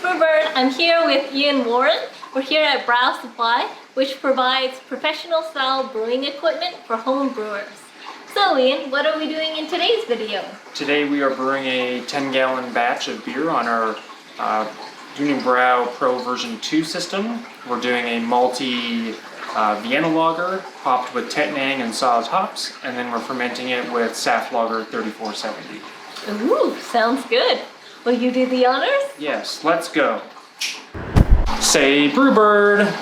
Brewbird. I'm here with Iain Warren. We're here at Brau Supply, which provides professional style brewing equipment for home brewers. So Iain, what are we doing in today's video? Today we are brewing a 10-gallon batch of beer on our Unibrau Pro version 2 system. We're doing a malty Vienna Lager hopped with Tettnanger and Saaz hops, and then we're fermenting it with Zapsplat 3470. Ooh, sounds good. Will you do the honors? Yes, let's go. Say Brewbird.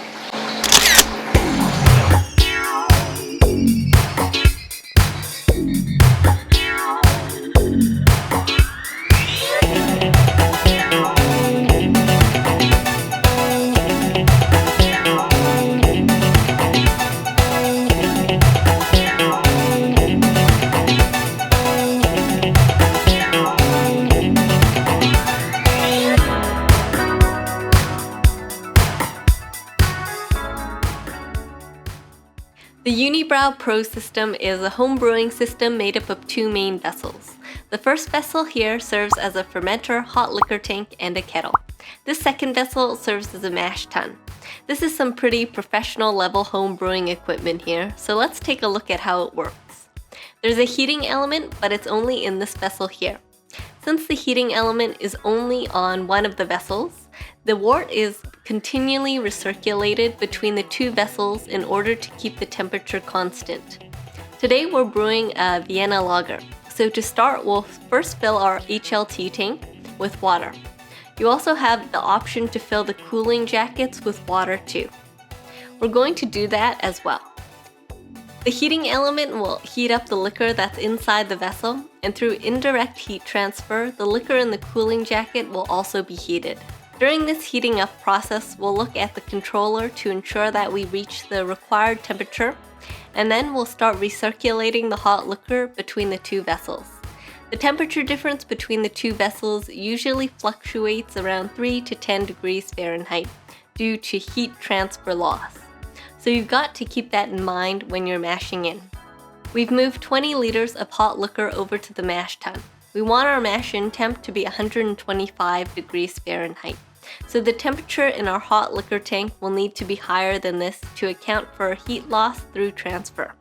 The Unibrau Pro System is a home brewing system made up of two main vessels. The first vessel here serves as a fermenter, hot liquor tank, and a kettle. This second vessel serves as a mash tun. This is some pretty professional level home brewing equipment here, so let's take a look at how it works. There's a heating element, but it's only in this vessel here. Since the heating element is only on one of the vessels, the wort is continually recirculated between the two vessels in order to keep the temperature constant. Today we're brewing a Vienna Lager. So to start, we'll first fill our HLT tank with water. You also have the option to fill the cooling jackets with water too. We're going to do that as well. The heating element will heat up the liquor that's inside the vessel, and through indirect heat transfer, the liquor in the cooling jacket will also be heated. During this heating up process, we'll look at the controller to ensure that we reach the required temperature, and then we'll start recirculating the hot liquor between the two vessels. The temperature difference between the two vessels usually fluctuates around 3 to 10 degrees Fahrenheit due to heat transfer loss. So you've got to keep that in mind when you're mashing in. We've moved 20 liters of hot liquor over to the mash tun. We want our mash-in temp to be 125 degrees Fahrenheit. So the temperature in our hot liquor tank will need to be higher than this to account for heat loss through transfer.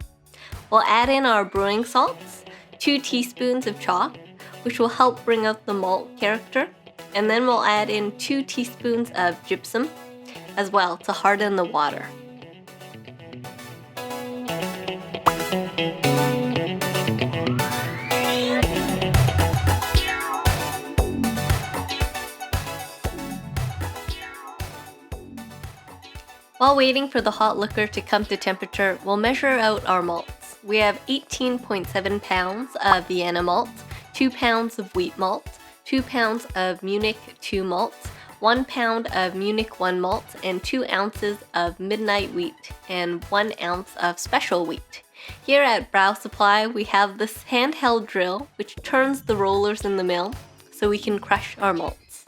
We'll add in our brewing salts, 2 teaspoons of chalk, which will help bring out the malt character, and then we'll add in 2 teaspoons of gypsum as well to harden the water. While waiting for the hot liquor to come to temperature, we'll measure out our malts. We have 18.7 pounds of Vienna malt, 2 pounds of wheat malt, 2 pounds of Munich II malt, 1 pound of Munich I malt, and 2 ounces of midnight wheat, and 1 ounce of special wheat. Here at Brau Supply, we have this handheld drill which turns the rollers in the mill so we can crush our malts.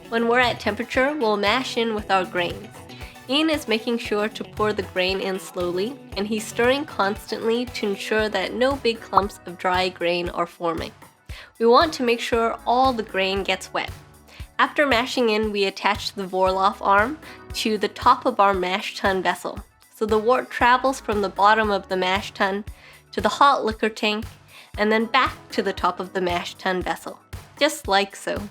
When we're at temperature, we'll mash in with our grains. Iain is making sure to pour the grain in slowly, and he's stirring constantly to ensure that no big clumps of dry grain are forming. We want to make sure all the grain gets wet. After mashing in, we attach the Vorlauf arm to the top of our mash tun vessel. So the wort travels from the bottom of the mash tun to the hot liquor tank, and then back to the top of the mash tun vessel, just like so.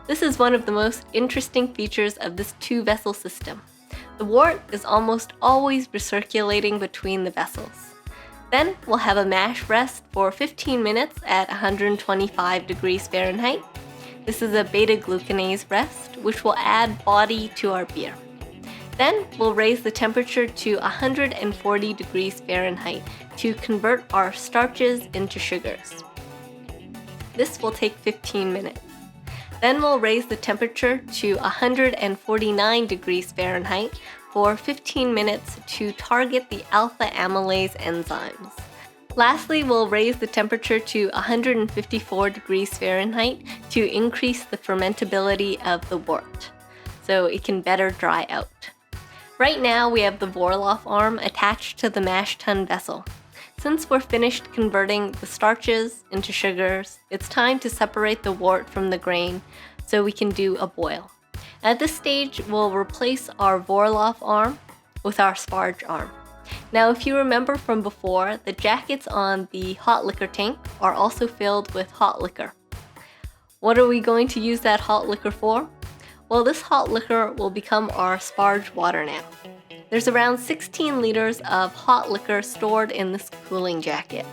This is one of the most interesting features of this two-vessel system. The wort is almost always recirculating between the vessels. Then we'll have a mash rest for 15 minutes at 125 degrees Fahrenheit. This is a beta-glucanase rest, which will add body to our beer. Then we'll raise the temperature to 140 degrees Fahrenheit to convert our starches into sugars. This will take 15 minutes. Then we'll raise the temperature to 149 degrees Fahrenheit for 15 minutes to target the alpha amylase enzymes. Lastly, we'll raise the temperature to 154 degrees Fahrenheit to increase the fermentability of the wort, so it can better dry out. Right now we have the Vorlauf arm attached to the mash tun vessel. Since we're finished converting the starches into sugars, it's time to separate the wort from the grain so we can do a boil. At this stage, we'll replace our Vorlauf arm with our sparge arm. Now, if you remember from before, the jackets on the hot liquor tank are also filled with hot liquor. What are we going to use that hot liquor for? Well, this hot liquor will become our sparge water now. There's around 16 liters of hot liquor stored in this cooling jacket.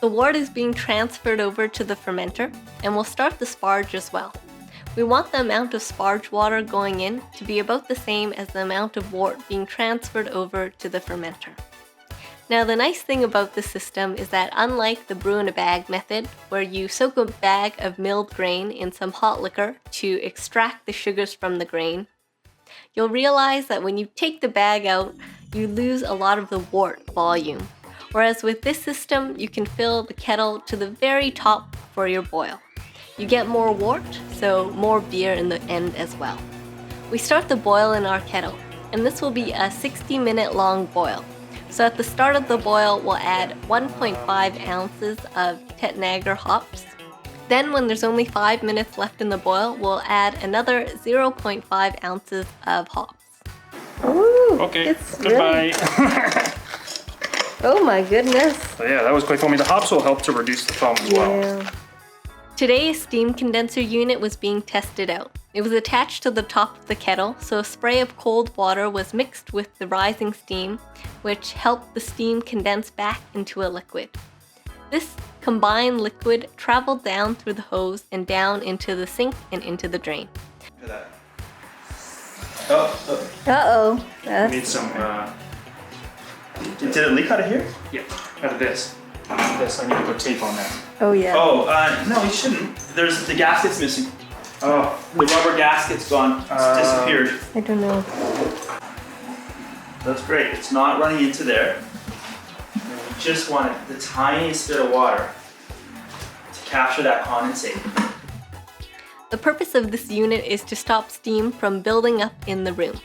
The wort is being transferred over to the fermenter, and we'll start the sparge as well. We want the amount of sparge water going in to be about the same as the amount of wort being transferred over to the fermenter. Now, the nice thing about this system is that unlike the brew in a bag method, where you soak a bag of milled grain in some hot liquor to extract the sugars from the grain, you'll realize that when you take the bag out, you lose a lot of the wort volume. Whereas with this system, you can fill the kettle to the very top for your boil. You get more wort, so more beer in the end as well. We start the boil in our kettle, and this will be a 60-minute long boil. So at the start of the boil, we'll add 1.5 ounces of Tettnanger hops. Then when there's only 5 minutes left in the boil, we'll add another 0.5 ounces of hops. Ooh, okay, goodbye. Really... Oh my goodness. So yeah, that was quite foamy. The hops will help to reduce the foam as well. Today, a steam condenser unit was being tested out. It was attached to the top of the kettle, so a spray of cold water was mixed with the rising steam, which helped the steam condense back into a liquid. This combined liquid traveled down through the hose and down into the sink and into the drain. Uh-oh. We need some... Did it leak out of here? Yeah, out of this. This, I need to put tape on that. Oh yeah. Oh, no, you shouldn't. There's the gasket's missing. Oh, The rubber gasket's gone. It's disappeared. I don't know. That's great. It's not running into there. And we just wanted the tiniest bit of water to capture that condensate. The purpose of this unit is to stop steam from building up in the room.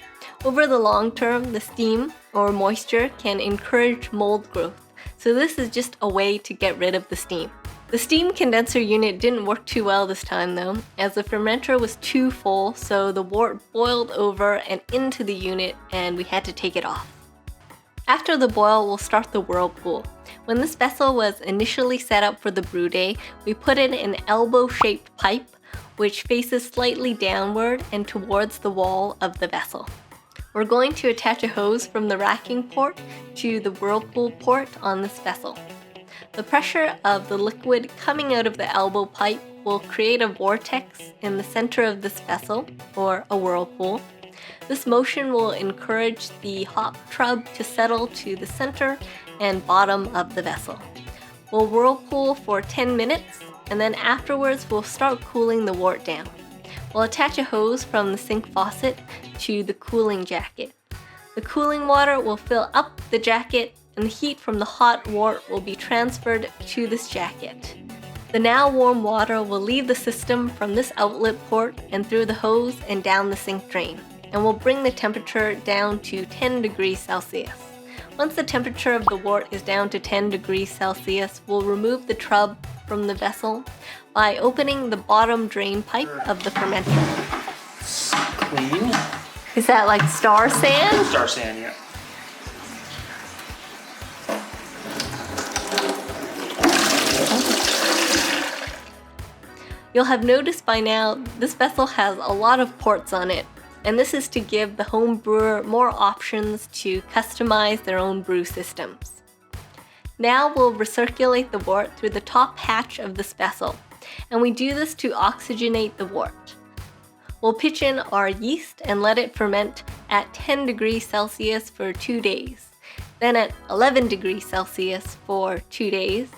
Over the long term, the steam or moisture can encourage mold growth, so this is just a way to get rid of the steam. The steam condenser unit didn't work too well this time though, as the fermenter was too full, so the wort boiled over and into the unit and we had to take it off. After the boil, we'll start the whirlpool. When this vessel was initially set up for the brew day, we put in an elbow-shaped pipe which faces slightly downward and towards the wall of the vessel. We're going to attach a hose from the racking port to the whirlpool port on this vessel. The pressure of the liquid coming out of the elbow pipe will create a vortex in the center of this vessel, or a whirlpool. This motion will encourage the hop trub to settle to the center and bottom of the vessel. We'll whirlpool for 10 minutes, and then afterwards we'll start cooling the wort down. We'll attach a hose from the sink faucet to the cooling jacket. The cooling water will fill up the jacket, and the heat from the hot wort will be transferred to this jacket. The now warm water will leave the system from this outlet port and through the hose and down the sink drain, and will bring the temperature down to 10 degrees Celsius. Once the temperature of the wort is down to 10 degrees Celsius, we'll remove the trub from the vessel by opening the bottom drain pipe of the fermenter. clean. Is that like star sand? Star sand, yeah. You'll have noticed by now, this vessel has a lot of ports on it, and this is to give the home brewer more options to customize their own brew systems. Now we'll recirculate the wort through the top hatch of this vessel, and we do this to oxygenate the wort. We'll pitch in our yeast and let it ferment at 10 degrees Celsius for 2 days, then at 11 degrees Celsius for 2 days,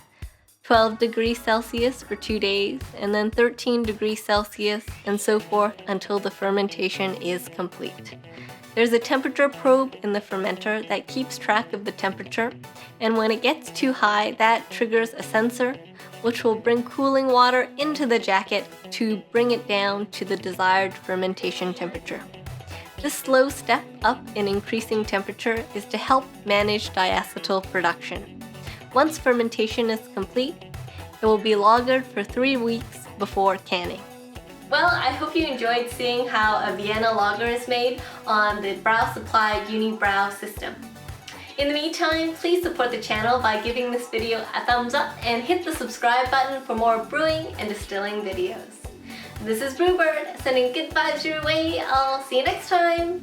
12 degrees Celsius for 2 days, and then 13 degrees Celsius, and so forth until the fermentation is complete. There's a temperature probe in the fermenter that keeps track of the temperature, and when it gets too high, that triggers a sensor, which will bring cooling water into the jacket to bring it down to the desired fermentation temperature. This slow step up in increasing temperature is to help manage diacetyl production. Once fermentation is complete, it will be lagered for 3 weeks before canning. Well, I hope you enjoyed seeing how a Vienna Lager is made on the Brau Supply Unibrau system. In the meantime, please support the channel by giving this video a thumbs up and hit the subscribe button for more brewing and distilling videos. This is Brewbird, sending good vibes your way. I'll see you next time!